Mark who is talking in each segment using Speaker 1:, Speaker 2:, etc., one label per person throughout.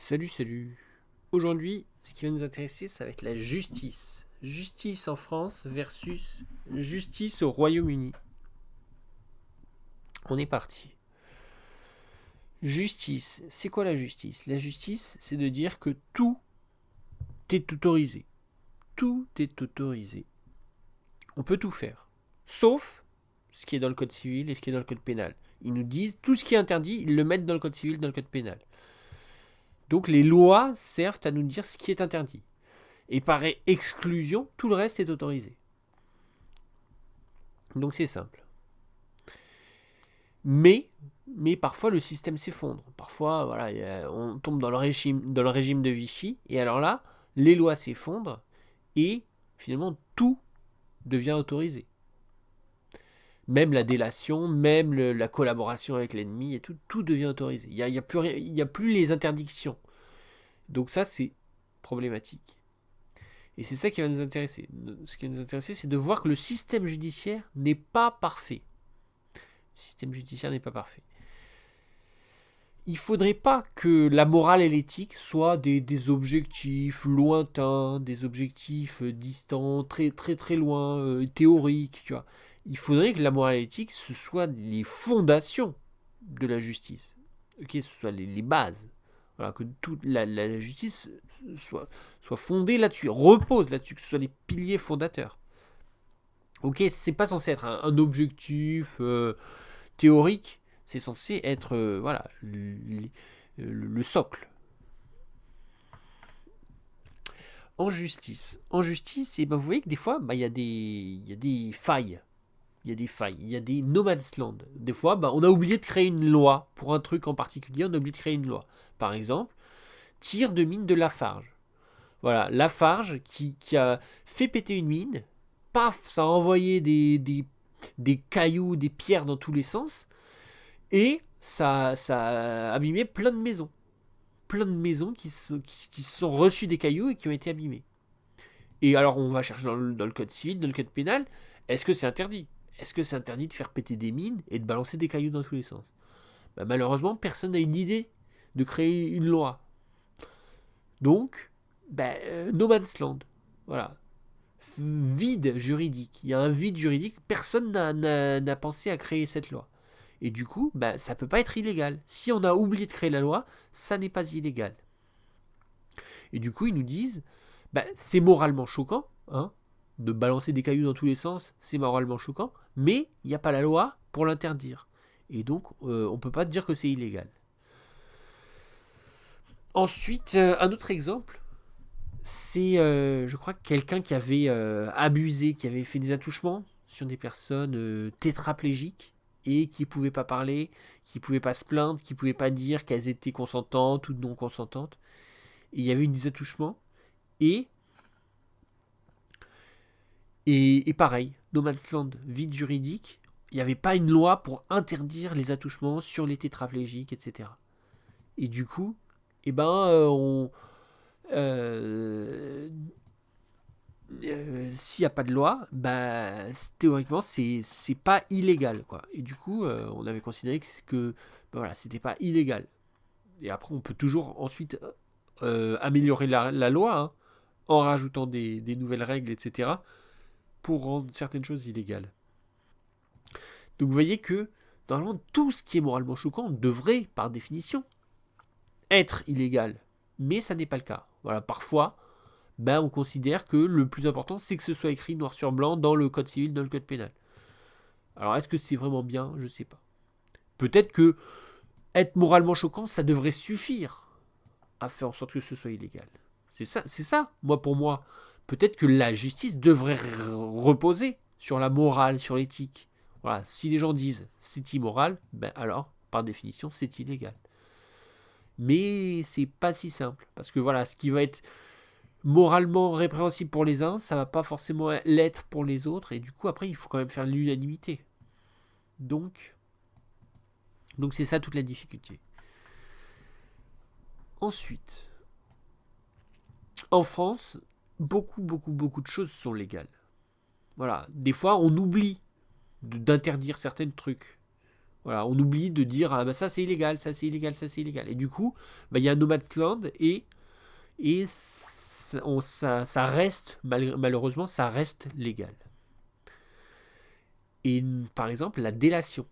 Speaker 1: Salut. Aujourd'hui, ce qui va nous intéresser, ça va être la justice. Justice en France versus justice au Royaume-Uni. On est parti. Justice, c'est quoi la justice? La justice, c'est de dire que tout est autorisé. Tout est autorisé. On peut tout faire. Sauf ce qui est dans le code civil et ce qui est dans le code pénal. Ils nous disent tout ce qui est interdit, ils le mettent dans le code civil, dans le code pénal. Donc les lois servent à nous dire ce qui est interdit. Et par exclusion, tout le reste est autorisé. Donc c'est simple. Mais parfois le système s'effondre. Parfois, voilà, on tombe dans le régime de Vichy, et alors là, les lois s'effondrent, et finalement tout devient autorisé. Même la délation, même la collaboration avec l'ennemi, et tout devient autorisé. Il n'y a plus les interdictions. Donc ça, c'est problématique. Et c'est ça qui va nous intéresser. Ce qui va nous intéresser, c'est de voir que le système judiciaire n'est pas parfait. Le système judiciaire n'est pas parfait. Il ne faudrait pas que la morale et l'éthique soient des objectifs lointains, des objectifs distants, très très très loin, théoriques. Tu vois. Il faudrait que la morale et l'éthique, ce soient les fondations de la justice. Ce soient les bases. Voilà, que toute la justice soit fondée là-dessus, repose là-dessus, que ce soit les piliers fondateurs. Ok, c'est pas censé être un objectif théorique, c'est censé être voilà, le socle. En justice, et ben vous voyez que des fois, il y a des failles. Il y a des no man's land. Des fois, on a oublié de créer une loi pour un truc en particulier, on a oublié de créer une loi. Par exemple, tir de mine de Lafarge. Voilà, Lafarge qui a fait péter une mine, paf, ça a envoyé des cailloux, des pierres dans tous les sens, et ça a abîmé plein de maisons. Plein de maisons qui se sont reçues des cailloux et qui ont été abîmées. Et alors, on va chercher dans le code civil, dans le code pénal, est-ce que c'est interdit? Est-ce que c'est interdit de faire péter des mines et de balancer des cailloux dans tous les sens? Malheureusement, personne n'a une idée de créer une loi. Donc, no man's land. Voilà. Vide juridique. Il y a un vide juridique. Personne n'a pensé à créer cette loi. Et du coup, ça peut pas être illégal. Si on a oublié de créer la loi, ça n'est pas illégal. Et du coup, ils nous disent, c'est moralement choquant, hein, de balancer des cailloux dans tous les sens, c'est moralement choquant, mais il n'y a pas la loi pour l'interdire. Et donc, on peut pas dire que c'est illégal. Ensuite, un autre exemple, c'est, je crois, quelqu'un qui avait abusé, qui avait fait des attouchements sur des personnes tétraplégiques et qui ne pouvaient pas parler, qui ne pouvaient pas se plaindre, qui ne pouvaient pas dire qu'elles étaient consentantes ou non consentantes. Et il y avait eu des attouchements. Et pareil, no man's land, vide juridique, il n'y avait pas une loi pour interdire les attouchements sur les tétraplégiques, etc. Et du coup, s'il n'y a pas de loi, théoriquement, c'est pas illégal, quoi. Et du coup, on avait considéré que voilà, c'était pas illégal. Et après, on peut toujours ensuite améliorer la loi, hein, en rajoutant des nouvelles règles, etc., pour rendre certaines choses illégales. Donc vous voyez que, normalement, tout ce qui est moralement choquant devrait, par définition, être illégal. Mais ça n'est pas le cas. Voilà, parfois, on considère que le plus important, c'est que ce soit écrit noir sur blanc dans le code civil, dans le code pénal. Alors, est-ce que c'est vraiment bien? Je sais pas. Peut-être que être moralement choquant, ça devrait suffire à faire en sorte que ce soit illégal. C'est ça, pour moi. Peut-être que la justice devrait reposer sur la morale, sur l'éthique. Voilà, si les gens disent c'est immoral, alors, par définition, c'est illégal. Mais c'est pas si simple. Parce que voilà, ce qui va être moralement répréhensible pour les uns, ça va pas forcément l'être pour les autres. Et du coup, après, il faut quand même faire l'unanimité. Donc c'est ça toute la difficulté. Ensuite, en France, beaucoup de choses sont légales. Voilà, des fois, on oublie d'interdire certains trucs. Voilà, on oublie de dire ah bah ça c'est illégal, ça c'est illégal, ça c'est illégal. Et du coup, bah, il y a un no man's land et ça reste malheureusement ça reste légal. Et par exemple la délation.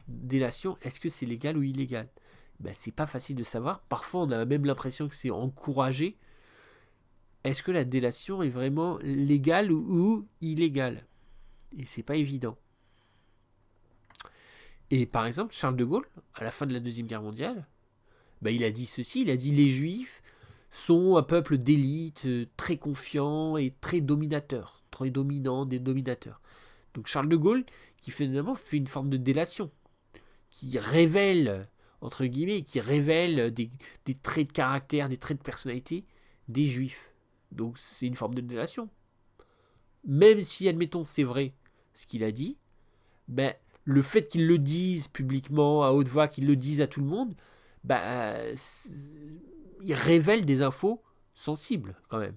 Speaker 1: Délation, est-ce que c'est légal ou illégal? Ben, c'est pas facile de savoir. Parfois on a même l'impression que c'est encouragé. Est-ce que la délation est vraiment légale ou illégale? Et c'est pas évident. Et par exemple, Charles de Gaulle, à la fin de la Deuxième Guerre mondiale, ben, il a dit ceci, il a dit les Juifs sont un peuple d'élite, très confiant et très dominateur, très dominant, des dominateurs. Donc Charles de Gaulle, qui finalement fait une forme de délation, qui révèle, entre guillemets, qui révèle des traits de caractère, des traits de personnalité des Juifs. Donc c'est une forme de délation. Même si, admettons, c'est vrai ce qu'il a dit, ben, le fait qu'il le dise publiquement, à haute voix, qu'il le dise à tout le monde, ben, il révèle des infos sensibles quand même.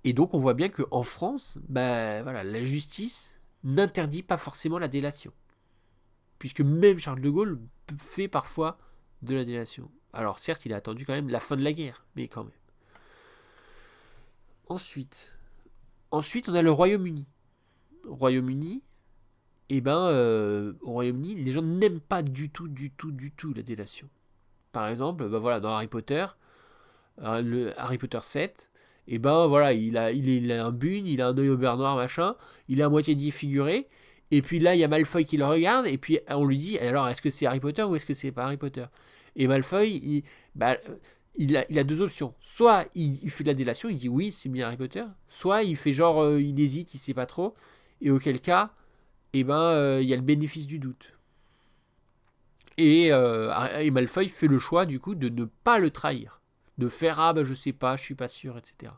Speaker 1: Et donc on voit bien qu'en France, ben, voilà, la justice n'interdit pas forcément la délation. Puisque même Charles de Gaulle fait parfois de la délation. Alors certes, il a attendu quand même la fin de la guerre, mais quand même. Ensuite on a le Royaume-Uni. Royaume-Uni, au Royaume-Uni, les gens n'aiment pas du tout la délation. Par exemple, ben voilà, dans Harry Potter, le Harry Potter 7, et ben voilà, il a un bune, il a un œil au beurre noir, machin, il est à moitié défiguré, et puis là, il y a Malfoy qui le regarde, et puis on lui dit, alors, est-ce que c'est Harry Potter ou est-ce que c'est pas Harry Potter? Et Malfoy, il a deux options. Soit il fait de la délation, il dit oui, c'est bien Harry Potter, soit il fait genre, il hésite, il sait pas trop, et auquel cas, il y a le bénéfice du doute. Et Malfoy fait le choix, du coup, de ne pas le trahir. De faire, ah ben je sais pas, je suis pas sûr, etc.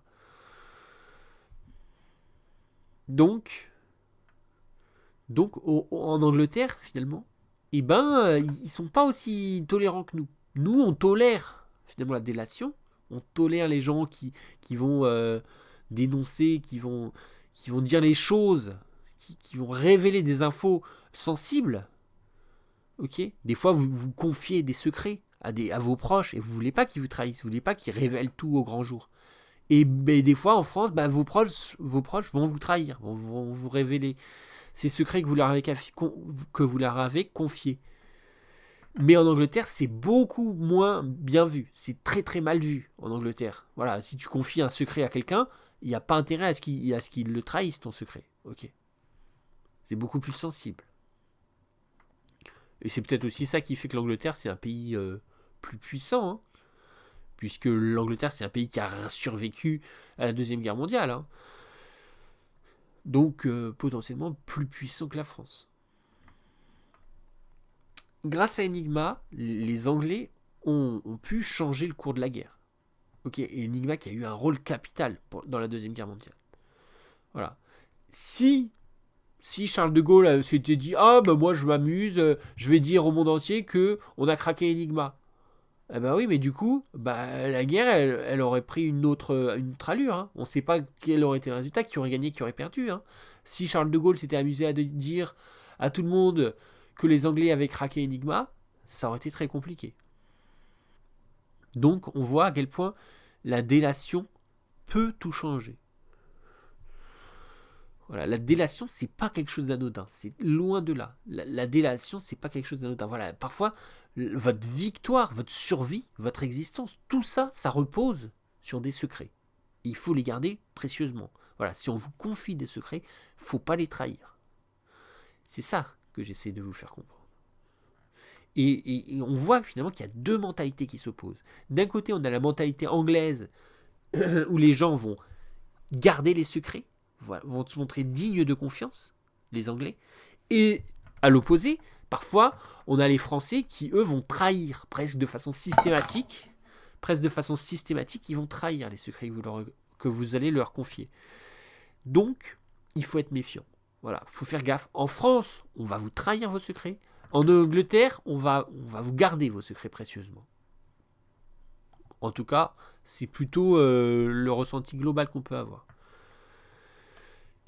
Speaker 1: Donc, en Angleterre, finalement, ils sont pas aussi tolérants que nous. Nous, on tolère, finalement, la délation. On tolère les gens qui vont dénoncer, qui vont dire les choses, qui vont révéler des infos sensibles. Ok. Des fois, vous confiez des secrets à vos proches et vous voulez pas qu'ils vous trahissent, vous voulez pas qu'ils révèlent tout au grand jour. Et des fois, en France, vos proches vont vous trahir, vont vous révéler ces secrets que vous leur avez confiés. Mais en Angleterre, c'est beaucoup moins bien vu. C'est très très mal vu en Angleterre. Voilà, si tu confies un secret à quelqu'un, il n'y a pas intérêt à ce qu'il le trahisse, ton secret. Ok. C'est beaucoup plus sensible. Et c'est peut-être aussi ça qui fait que l'Angleterre, c'est un pays plus puissant. Hein, puisque l'Angleterre, c'est un pays qui a survécu à la Deuxième Guerre mondiale. Hein. Donc, potentiellement plus puissant que la France. Grâce à Enigma, les Anglais ont pu changer le cours de la guerre. Ok, et Enigma qui a eu un rôle capital dans la Deuxième Guerre mondiale. Voilà. Si Charles de Gaulle s'était dit ah ben moi je m'amuse, je vais dire au monde entier que on a craqué Enigma. Eh ben oui, mais du coup, la guerre, elle aurait pris une autre allure. Hein. On ne sait pas quel aurait été le résultat, qui aurait gagné, qui aurait perdu. Hein. Si Charles de Gaulle s'était amusé à dire à tout le monde que les Anglais avaient craqué Enigma, ça aurait été très compliqué. Donc, on voit à quel point la délation peut tout changer. Voilà, la délation, c'est pas quelque chose d'anodin. C'est loin de là. La délation, c'est pas quelque chose d'anodin. Voilà, parfois, votre victoire, votre survie, votre existence, tout ça, ça repose sur des secrets. Et il faut les garder précieusement. Voilà, si on vous confie des secrets, faut pas les trahir. C'est ça que j'essaie de vous faire comprendre. Et on voit finalement qu'il y a deux mentalités qui s'opposent. D'un côté, on a la mentalité anglaise où les gens vont garder les secrets, vont se montrer dignes de confiance, les Anglais. Et à l'opposé, parfois, on a les Français qui, eux, vont trahir presque de façon systématique. Ils vont trahir les secrets que vous allez leur confier. Donc, il faut être méfiant. Voilà, il faut faire gaffe. En France, on va vous trahir vos secrets. En Angleterre, on va vous garder vos secrets précieusement. En tout cas, c'est plutôt le ressenti global qu'on peut avoir.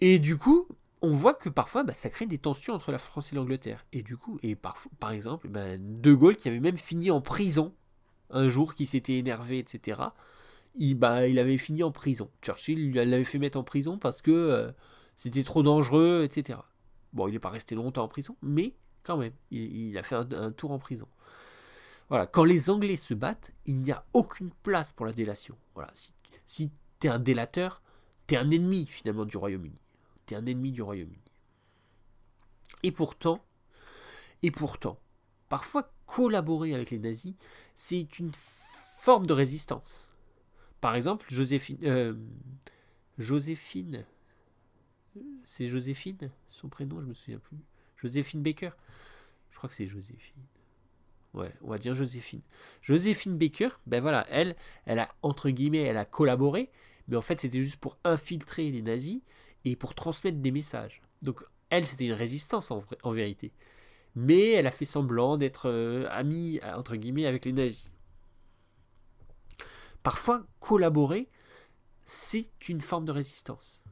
Speaker 1: Et du coup, on voit que parfois, ça crée des tensions entre la France et l'Angleterre. Et du coup, par exemple, De Gaulle, qui avait même fini en prison un jour, qui s'était énervé, etc., il avait fini en prison. Churchill l'avait fait mettre en prison parce que c'était trop dangereux, etc. Bon, il n'est pas resté longtemps en prison, mais quand même, il a fait un tour en prison. Voilà, quand les Anglais se battent, il n'y a aucune place pour la délation. Voilà, si t'es un délateur, t'es un ennemi finalement du Royaume-Uni. T'es un ennemi du Royaume-Uni. Et pourtant, parfois collaborer avec les nazis, c'est une forme de résistance. Par exemple, Joséphine, c'est Joséphine, son prénom, je me souviens plus. Joséphine Baker, je crois que c'est Joséphine. Ouais, on va dire Joséphine. Joséphine Baker, voilà, elle a, entre guillemets, elle a collaboré, mais en fait, c'était juste pour infiltrer les nazis et pour transmettre des messages. Donc, elle, c'était une résistance en vérité. Mais elle a fait semblant d'être amie, entre guillemets, avec les nazis. Parfois, collaborer, c'est une forme de résistance.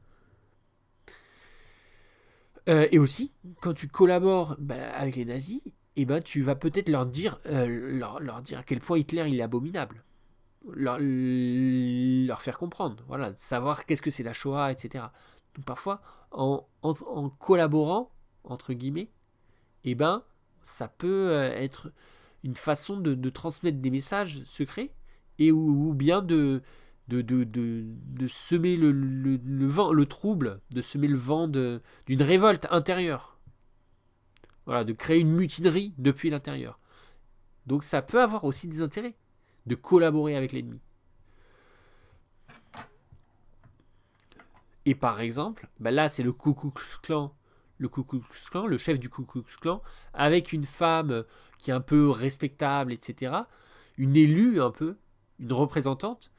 Speaker 1: Et aussi, quand tu collabores avec les nazis, tu vas peut-être leur dire à quel point Hitler il est abominable. Leur faire comprendre, voilà, savoir qu'est-ce que c'est la Shoah, etc. Donc parfois, en collaborant, entre guillemets, ça peut être une façon de transmettre des messages secrets ou bien de semer le vent, le trouble, de semer le vent d'une révolte intérieure. Voilà, de créer une mutinerie depuis l'intérieur. Donc ça peut avoir aussi des intérêts de collaborer avec l'ennemi. Et par exemple, là c'est le Ku Klux Klan, le chef du Ku Klux Klan, avec une femme qui est un peu respectable, etc. Une élue un peu, une représentante.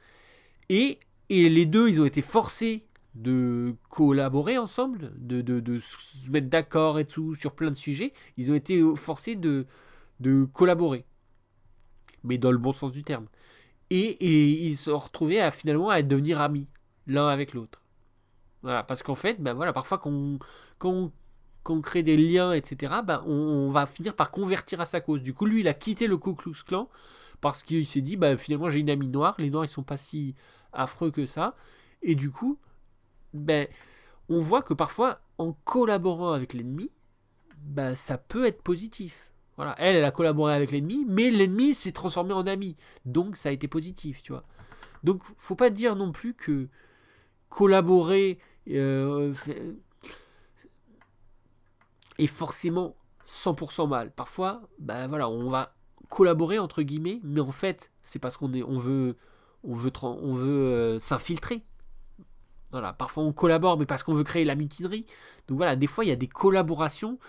Speaker 1: Et les deux, ils ont été forcés de collaborer ensemble, de se mettre d'accord et tout sur plein de sujets. Ils ont été forcés de collaborer, mais dans le bon sens du terme. Et ils se sont retrouvés finalement à devenir amis, l'un avec l'autre. Voilà, parce qu'en fait, parfois quand on crée des liens, etc., on va finir par convertir à sa cause. Du coup, lui, il a quitté le Ku Klux Klan parce qu'il s'est dit, finalement, j'ai une amie noire, les noirs, ils sont pas si affreux que ça. Et du coup, on voit que parfois, en collaborant avec l'ennemi, ça peut être positif. Voilà, elle a collaboré avec l'ennemi, mais l'ennemi s'est transformé en ami. Donc, ça a été positif, tu vois. Donc, faut pas dire non plus que collaborer est forcément 100% mal. Parfois, on va collaborer entre guillemets, mais en fait, c'est parce qu'on veut s'infiltrer. Voilà, parfois on collabore, mais parce qu'on veut créer la mutinerie. Donc voilà, des fois il y a des collaborations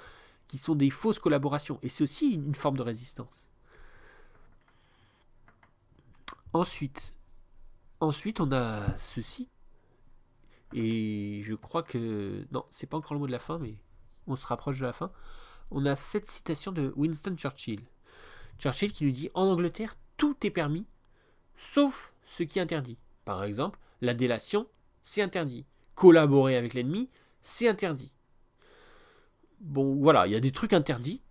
Speaker 1: qui sont des fausses collaborations, et c'est aussi une forme de résistance. Ensuite, on a ceci, et je crois que non, c'est pas encore le mot de la fin, mais on se rapproche de la fin. On a cette citation de Winston Churchill. Churchill qui nous dit: en Angleterre, tout est permis, sauf ce qui est interdit. Par exemple, la délation, c'est interdit. Collaborer avec l'ennemi, c'est interdit. Bon, voilà, il y a des trucs interdits.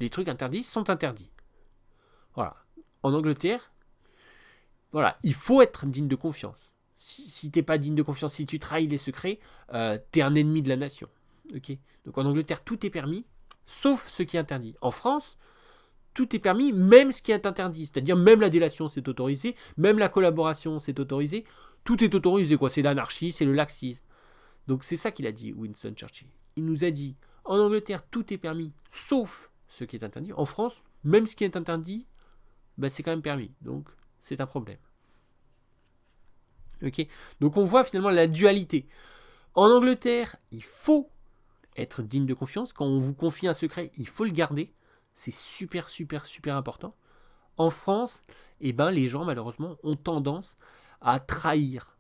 Speaker 1: Les trucs interdits sont interdits. Voilà. En Angleterre, voilà, il faut être digne de confiance. Si t'es pas digne de confiance, si tu trahis les secrets, t'es un ennemi de la nation. Ok. Donc en Angleterre, tout est permis, sauf ce qui est interdit. En France, tout est permis, même ce qui est interdit. C'est-à-dire même la délation, c'est autorisé, même la collaboration, c'est autorisé. Tout est autorisé, quoi. C'est l'anarchie, c'est le laxisme. Donc c'est ça qu'il a dit, Winston Churchill. Il nous a dit, en Angleterre, tout est permis, sauf ce qui est interdit. En France, même ce qui est interdit, c'est quand même permis. Donc c'est un problème. Ok. Donc on voit finalement la dualité. En Angleterre, il faut être digne de confiance. Quand on vous confie un secret, il faut le garder. C'est super, super, super important. En France, les gens, malheureusement, ont tendance à trahir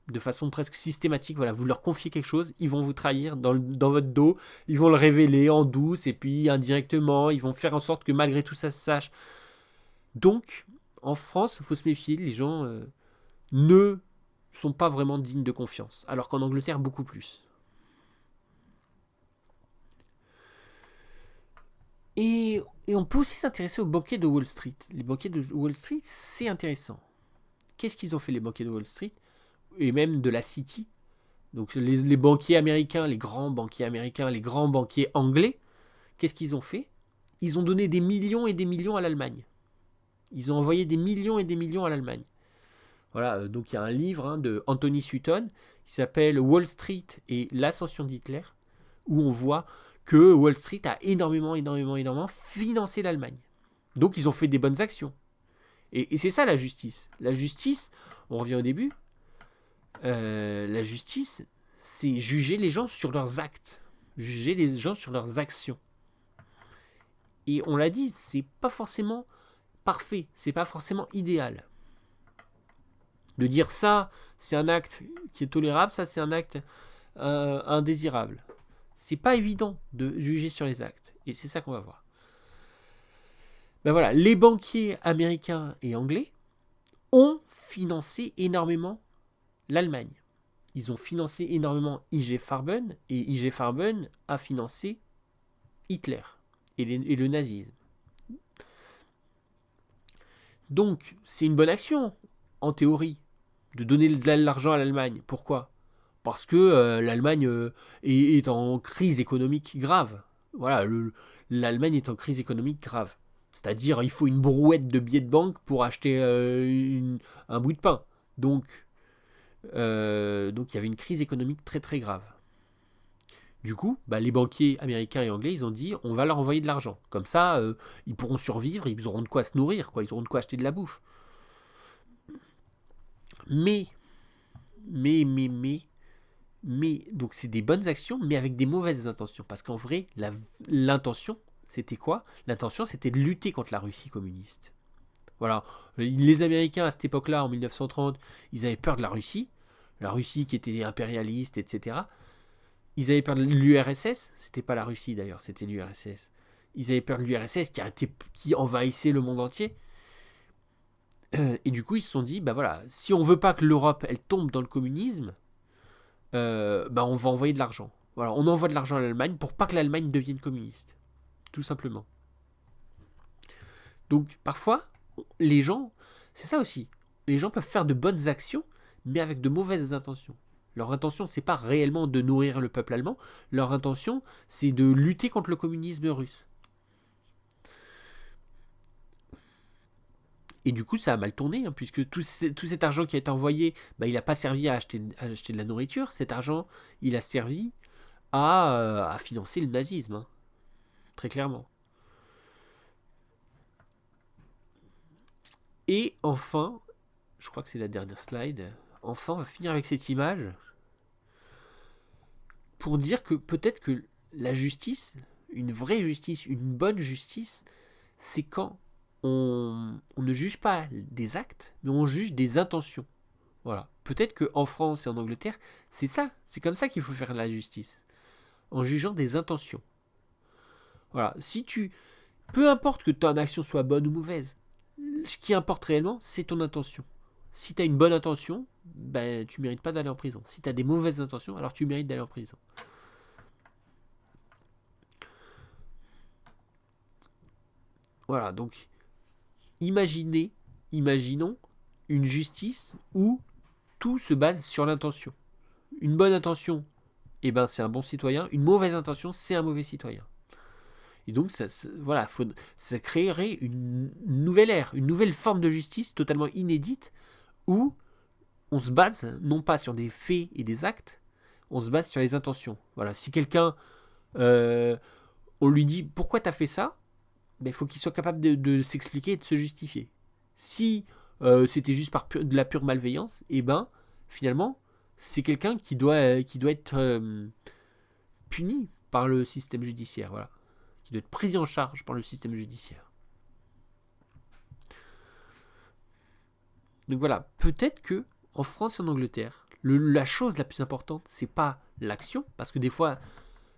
Speaker 1: de façon presque systématique. Voilà, vous leur confiez quelque chose, ils vont vous trahir dans votre dos, ils vont le révéler en douce, et puis indirectement, ils vont faire en sorte que malgré tout ça se sache. Donc, en France, il faut se méfier, les gens ne sont pas vraiment dignes de confiance, alors qu'en Angleterre, beaucoup plus. Et on peut aussi s'intéresser aux banquiers de Wall Street. Les banquiers de Wall Street, c'est intéressant. Qu'est-ce qu'ils ont fait, les banquiers de Wall Street? Et même de la City. Donc les banquiers américains, les grands banquiers américains, les grands banquiers anglais, qu'est-ce qu'ils ont fait? Ils ont donné des millions et des millions à l'Allemagne. Ils ont envoyé des millions et des millions à l'Allemagne. Voilà, donc il y a un livre de Anthony Sutton qui s'appelle Wall Street et l'ascension d'Hitler, où on voit que Wall Street a énormément financé l'Allemagne. Donc ils ont fait des bonnes actions. Et c'est ça la justice. La justice, on revient au début, la justice, c'est juger les gens sur leurs actes, juger les gens sur leurs actions. Et on l'a dit, c'est pas forcément parfait, c'est pas forcément idéal. De dire ça, c'est un acte qui est tolérable, ça c'est un acte indésirable. C'est pas évident de juger sur les actes. Et c'est ça qu'on va voir. Ben voilà, les banquiers américains et anglais ont financé énormément l'Allemagne. Ils ont financé énormément IG Farben, et IG Farben a financé Hitler et le nazisme. Donc, c'est une bonne action, en théorie, de donner de l'argent à l'Allemagne. Pourquoi? Parce que l'Allemagne est en crise économique grave. Voilà, l'Allemagne est en crise économique grave. C'est-à-dire, il faut une brouette de billets de banque pour acheter un bout de pain. Donc, il y avait une crise économique très très grave. Du coup, les banquiers américains et anglais, ils ont dit, on va leur envoyer de l'argent. Comme ça, ils pourront survivre, ils auront de quoi se nourrir, quoi. Ils auront de quoi acheter de la bouffe. Mais, donc c'est des bonnes actions, mais avec des mauvaises intentions. Parce qu'en vrai, l'intention, c'était quoi? L'intention, c'était de lutter contre la Russie communiste. Voilà. Les Américains, à cette époque-là, en 1930, ils avaient peur de la Russie qui était impérialiste, etc. Ils avaient peur de l'URSS, c'était pas la Russie d'ailleurs, c'était l'URSS. Ils avaient peur de l'URSS qui envahissait le monde entier. Et du coup, ils se sont dit, voilà, si on veut pas que l'Europe, elle tombe dans le communisme, on va envoyer de l'argent. Voilà, on envoie de l'argent à l'Allemagne pour pas que l'Allemagne devienne communiste. Tout simplement. Donc, parfois, les gens, c'est ça aussi, les gens peuvent faire de bonnes actions, mais avec de mauvaises intentions. Leur intention, c'est pas réellement de nourrir le peuple allemand. Leur intention, c'est de lutter contre le communisme russe. Et du coup, ça a mal tourné, puisque tout cet argent qui a été envoyé, il n'a pas servi à acheter de la nourriture. Cet argent, il a servi à financer le nazisme, très clairement. Et enfin, je crois que c'est la dernière slide. Enfin, on va finir avec cette image pour dire que peut-être que la justice, une vraie justice, une bonne justice, c'est quand on ne juge pas des actes, mais on juge des intentions. Voilà. Peut-être qu'en France et en Angleterre, c'est ça, c'est comme ça qu'il faut faire la justice, en jugeant des intentions. Voilà. Peu importe que ton action soit bonne ou mauvaise, ce qui importe réellement, c'est ton intention. Si tu as une bonne intention, tu mérites pas d'aller en prison. Si tu as des mauvaises intentions, alors tu mérites d'aller en prison. Voilà, donc imaginons une justice où tout se base sur l'intention. Une bonne intention, c'est un bon citoyen. Une mauvaise intention, c'est un mauvais citoyen. Et donc, ça créerait une nouvelle ère, une nouvelle forme de justice totalement inédite où on se base non pas sur des faits et des actes, on se base sur les intentions. Voilà, si quelqu'un, on lui dit pourquoi t'as fait ça, il faut qu'il soit capable de s'expliquer et de se justifier. Si c'était juste de la pure malveillance, finalement, c'est quelqu'un qui doit être puni par le système judiciaire, voilà, qui doit être pris en charge par le système judiciaire. Donc voilà, peut-être que en France et en Angleterre, la chose la plus importante, c'est pas l'action, parce que des fois,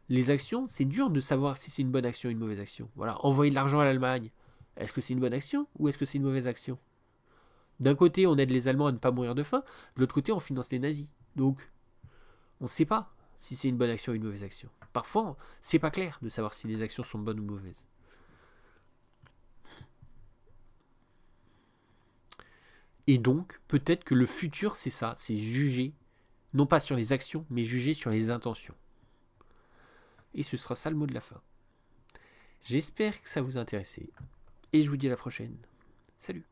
Speaker 1: les actions, c'est dur de savoir si c'est une bonne action ou une mauvaise action. Voilà, envoyer de l'argent à l'Allemagne, est-ce que c'est une bonne action ou est-ce que c'est une mauvaise action? D'un côté, on aide les Allemands à ne pas mourir de faim, de l'autre côté, on finance les nazis. Donc, on ne sait pas si c'est une bonne action ou une mauvaise action. Parfois, c'est pas clair de savoir si les actions sont bonnes ou mauvaises. Et donc, peut-être que le futur, c'est ça, c'est juger, non pas sur les actions, mais juger sur les intentions. Et ce sera ça le mot de la fin. J'espère que ça vous a intéressé. Et je vous dis à la prochaine. Salut!